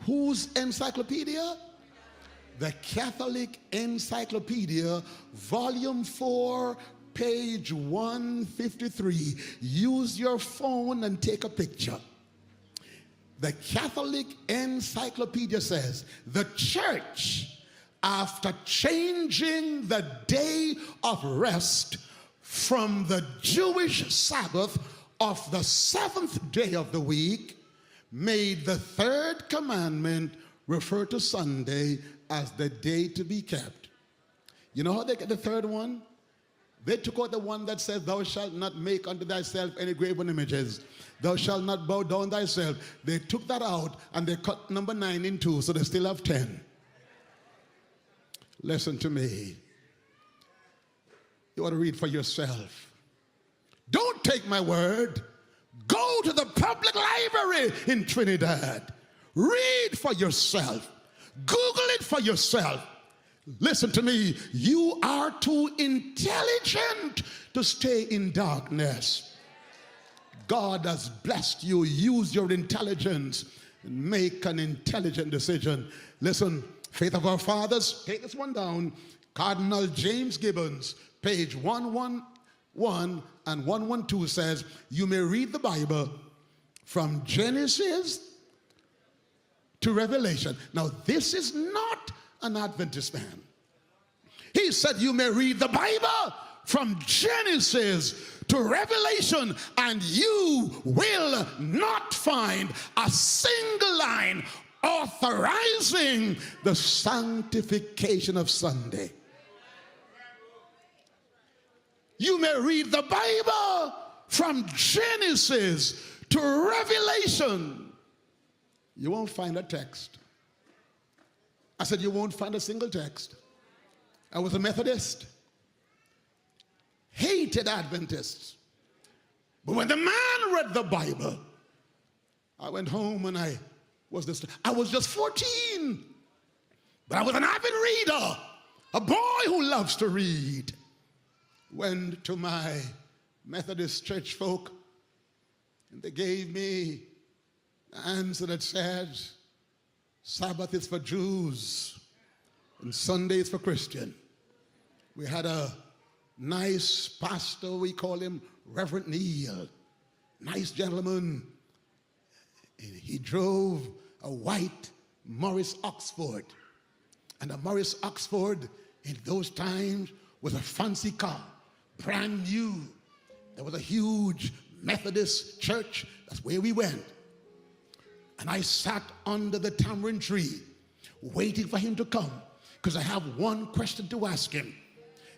Whose encyclopedia? The Catholic Encyclopedia, volume 4, page 153. Use your phone and take a picture. The Catholic Encyclopedia says, the church, after changing the day of rest from the Jewish Sabbath of the seventh day of the week, made the third commandment refer to Sunday as the day to be kept. You know how they get the third one? They took out the one that says, thou shalt not make unto thyself any graven images. Thou shalt not bow down thyself. They took that out and they cut number 9 in two, so they still have 10. Listen to me. You ought to read for yourself. Don't take my word. Go to the public library in Trinidad. Read for yourself. Google it for yourself. Listen to me. You are too intelligent to stay in darkness. God has blessed you. Use your intelligence and make an intelligent decision. Listen, Faith of Our Fathers, take this one down. Cardinal James Gibbons, page 111 and 112 says, you may read the Bible from Genesis to Revelation. Now, this is not an Adventist man. He said you may read the Bible from Genesis to Revelation and you will not find a single line authorizing the sanctification of Sunday. You may read the Bible from Genesis to Revelation. You won't find a text. I said you won't find a single text. I was a Methodist. Hated Adventists. But when the man read the Bible, I went home and I was just 14. But I was an avid reader. A boy who loves to read. Went to my Methodist church folk and they gave me an answer that says Sabbath is for Jews and Sunday is for Christian. We had a nice pastor, we call him Reverend Neil, nice gentleman. He drove a white Morris Oxford, and a Morris Oxford in those times was a fancy car, brand new. There was a huge Methodist church. That's where we went. And I sat under the tamarind tree waiting for him to come because I have one question to ask him.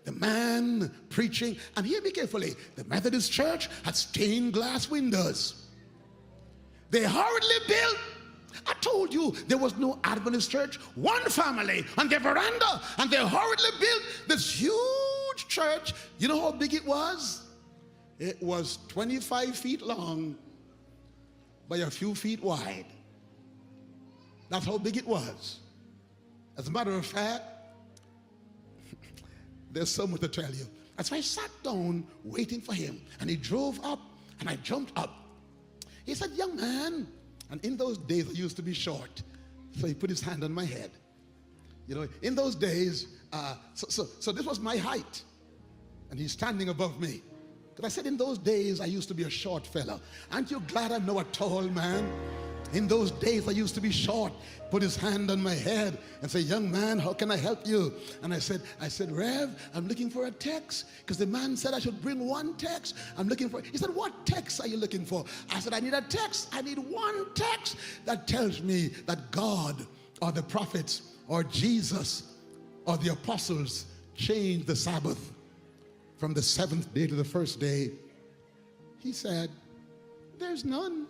The man preaching, and hear me carefully, the Methodist church had stained glass windows. They hurriedly built. I told you there was no Adventist church. One family on their veranda, and they hurriedly built this huge church. You know how big it was? It was 25 feet long by a few feet wide. That's how big it was. As a matter of fact, there's so much to tell you. And so I sat down waiting for him, and he drove up, and I jumped up. He said, young man, and in those days I used to be short, so he put his hand on my head. You know, in those days, so this was my height, and he's standing above me. Because I said in those days I used to be a short fella. Aren't you glad I know a tall man? In those days I used to be short. Put his hand on my head and say, young man, how can I help you? And I said, Rev, I'm looking for a text. Because the man said I should bring one text. I'm looking for, he said, what text are you looking for? I said, I need a text. I need one text that tells me that God or the prophets or Jesus or the apostles changed the Sabbath from the seventh day to the first day. He said, there's none.